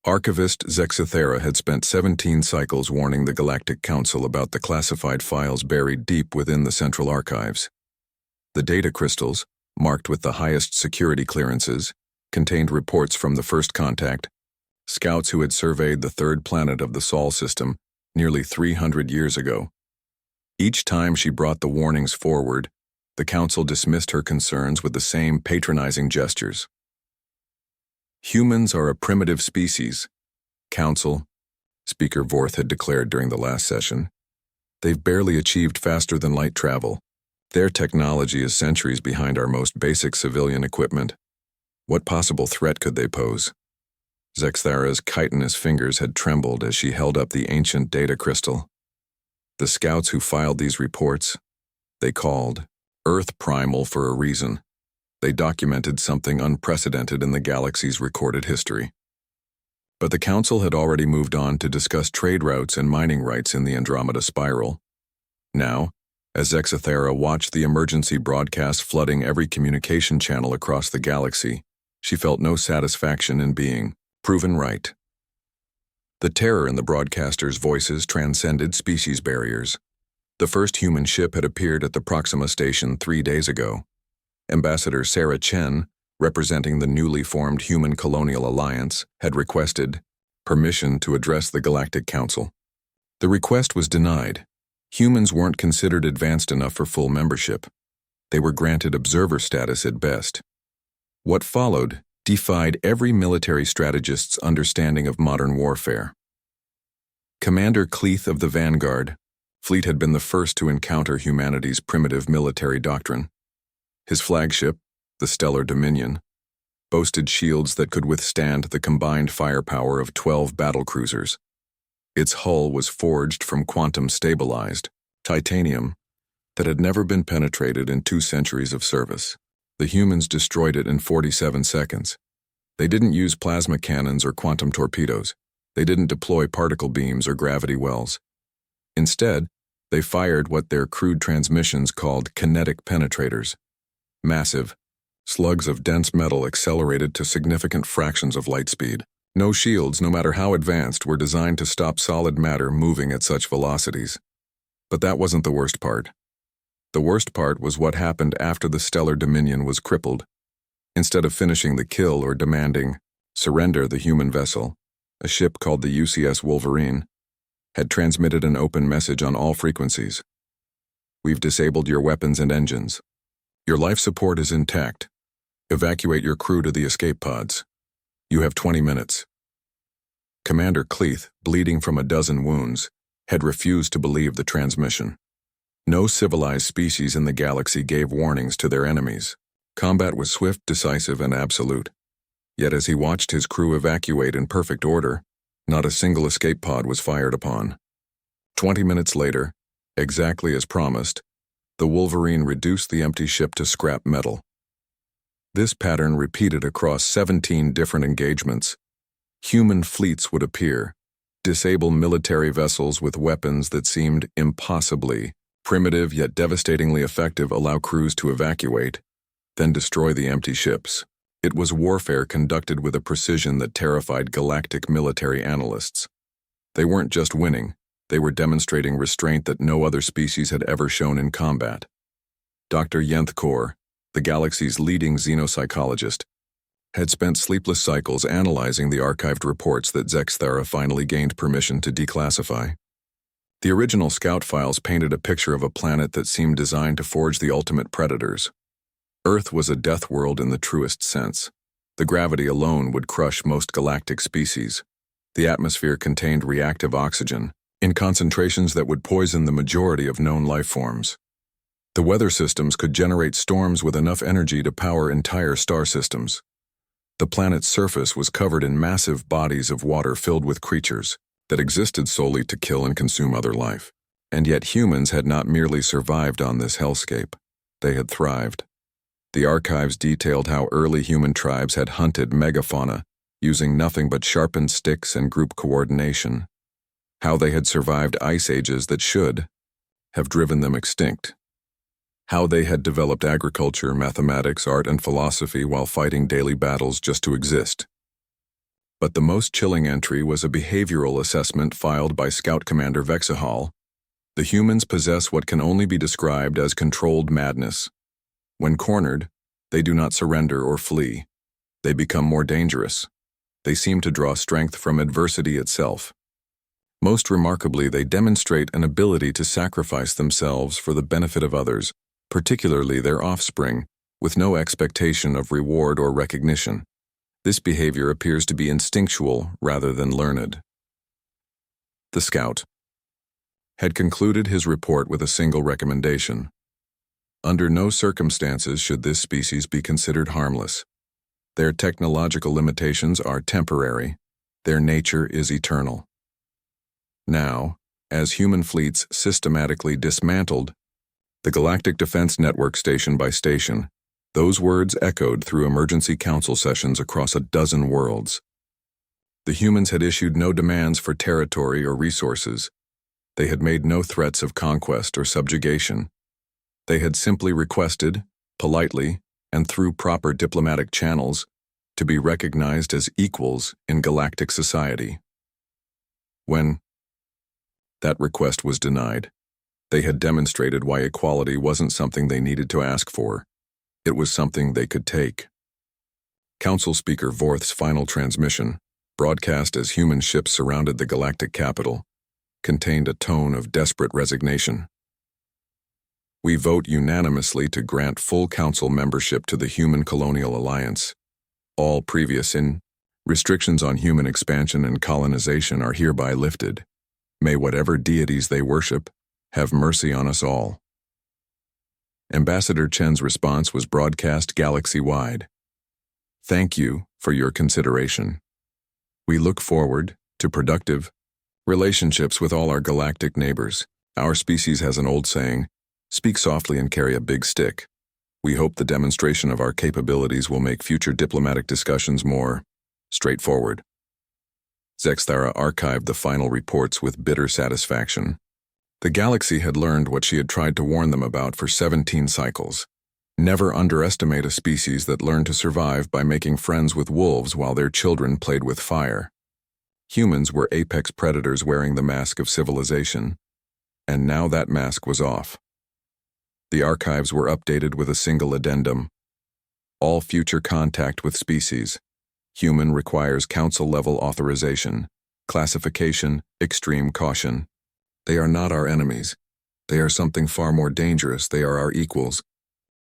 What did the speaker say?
Archivist Zexithera had spent 17 cycles warning the Galactic Council about the classified files buried deep within the Central Archives. The data crystals, marked with the highest security clearances, contained reports from the First Contact, scouts who had surveyed the third planet of the Sol system nearly 300 years ago. Each time she brought the warnings forward, the Council dismissed her concerns with the same patronizing gestures. Humans are a primitive species, Council, Speaker Vorth had declared during the last session. They've barely achieved faster-than-light travel. Their technology is centuries behind our most basic civilian equipment. What possible threat could they pose? Zexthara's chitinous fingers had trembled as she held up the ancient data crystal. The scouts who filed these reports, they called Earth Primal for a reason. They documented something unprecedented in the galaxy's recorded history. But the Council had already moved on to discuss trade routes and mining rights in the Andromeda Spiral. Now, as Zexithera watched the emergency broadcast flooding every communication channel across the galaxy, she felt no satisfaction in being proven right. The terror in the broadcasters' voices transcended species barriers. The first human ship had appeared at the Proxima station 3 days ago. Ambassador Sarah Chen, representing the newly formed Human Colonial Alliance, had requested permission to address the Galactic Council. The request was denied. Humans weren't considered advanced enough for full membership. They were granted observer status at best. What followed defied every military strategist's understanding of modern warfare. Commander Cleeth of the Vanguard fleet had been the first to encounter humanity's primitive military doctrine. His flagship, the Stellar Dominion, boasted shields that could withstand the combined firepower of 12 battlecruisers. Its hull was forged from quantum-stabilized titanium that had never been penetrated in 2 centuries of service. The humans destroyed it in 47 seconds. They didn't use plasma cannons or quantum torpedoes. They didn't deploy particle beams or gravity wells. Instead, they fired what their crude transmissions called kinetic penetrators. Massive slugs of dense metal accelerated to significant fractions of light speed. No shields, no matter how advanced, were designed to stop solid matter moving at such velocities. But that wasn't the worst part. The worst part was what happened after the Stellar Dominion was crippled. Instead of finishing the kill or demanding, surrender the human vessel, a ship called the UCS Wolverine had transmitted an open message on all frequencies. We've disabled your weapons and engines. Your life support is intact. Evacuate your crew to the escape pods. You have 20 minutes. Commander Cleeth, bleeding from a dozen wounds, had refused to believe the transmission. No civilized species in the galaxy gave warnings to their enemies. Combat was swift, decisive, and absolute. Yet as he watched his crew evacuate in perfect order, not a single escape pod was fired upon. 20 minutes later, exactly as promised, the Wolverine reduced the empty ship to scrap metal. This pattern repeated across 17 different engagements. Human fleets would appear, disable military vessels with weapons that seemed impossibly primitive yet devastatingly effective, allow crews to evacuate, then destroy the empty ships. It was warfare conducted with a precision that terrified galactic military analysts. They weren't just winning, they were demonstrating restraint that no other species had ever shown in combat. Dr. Yenth Kor, the galaxy's leading xenopsychologist, had spent sleepless cycles analyzing the archived reports that Zexthera finally gained permission to declassify. The original scout files painted a picture of a planet that seemed designed to forge the ultimate predators. Earth was a death world in the truest sense. The gravity alone would crush most galactic species. The atmosphere contained reactive oxygen, in concentrations that would poison the majority of known life forms. The weather systems could generate storms with enough energy to power entire star systems. The planet's surface was covered in massive bodies of water filled with creatures that existed solely to kill and consume other life. And yet humans had not merely survived on this hellscape. They had thrived. The archives detailed how early human tribes had hunted megafauna, using nothing but sharpened sticks and group coordination. How they had survived ice ages that should have driven them extinct. How they had developed agriculture, mathematics, art, and philosophy while fighting daily battles just to exist. But the most chilling entry was a behavioral assessment filed by Scout Commander Vexahal. The humans possess what can only be described as controlled madness. When cornered, they do not surrender or flee. They become more dangerous. They seem to draw strength from adversity itself. Most remarkably, they demonstrate an ability to sacrifice themselves for the benefit of others, particularly their offspring, with no expectation of reward or recognition. This behavior appears to be instinctual rather than learned. The Scout had concluded his report with a single recommendation. Under no circumstances should this species be considered harmless. Their technological limitations are temporary. Their nature is eternal. Now, as human fleets systematically dismantled the Galactic Defense Network station by station, those words echoed through emergency council sessions across a dozen worlds. The humans had issued no demands for territory or resources. They had made no threats of conquest or subjugation. They had simply requested, politely and through proper diplomatic channels, to be recognized as equals in galactic society. When that request was denied, they had demonstrated why equality wasn't something they needed to ask for. It was something they could take. Council Speaker Vorth's final transmission, broadcast as human ships surrounded the galactic capital, contained a tone of desperate resignation. We vote unanimously to grant full council membership to the Human Colonial Alliance. All previous restrictions on human expansion and colonization are hereby lifted. May whatever deities they worship have mercy on us all. Ambassador Chen's response was broadcast galaxy-wide. Thank you for your consideration. We look forward to productive relationships with all our galactic neighbors. Our species has an old saying, speak softly and carry a big stick. We hope the demonstration of our capabilities will make future diplomatic discussions more straightforward. Zexthara archived the final reports with bitter satisfaction. The galaxy had learned what she had tried to warn them about for 17 cycles. Never underestimate a species that learned to survive by making friends with wolves while their children played with fire. Humans were apex predators wearing the mask of civilization, and now that mask was off. The archives were updated with a single addendum. All future contact with species. Human requires council-level authorization. Classification, extreme caution. They are not our enemies. They are something far more dangerous. They are our equals.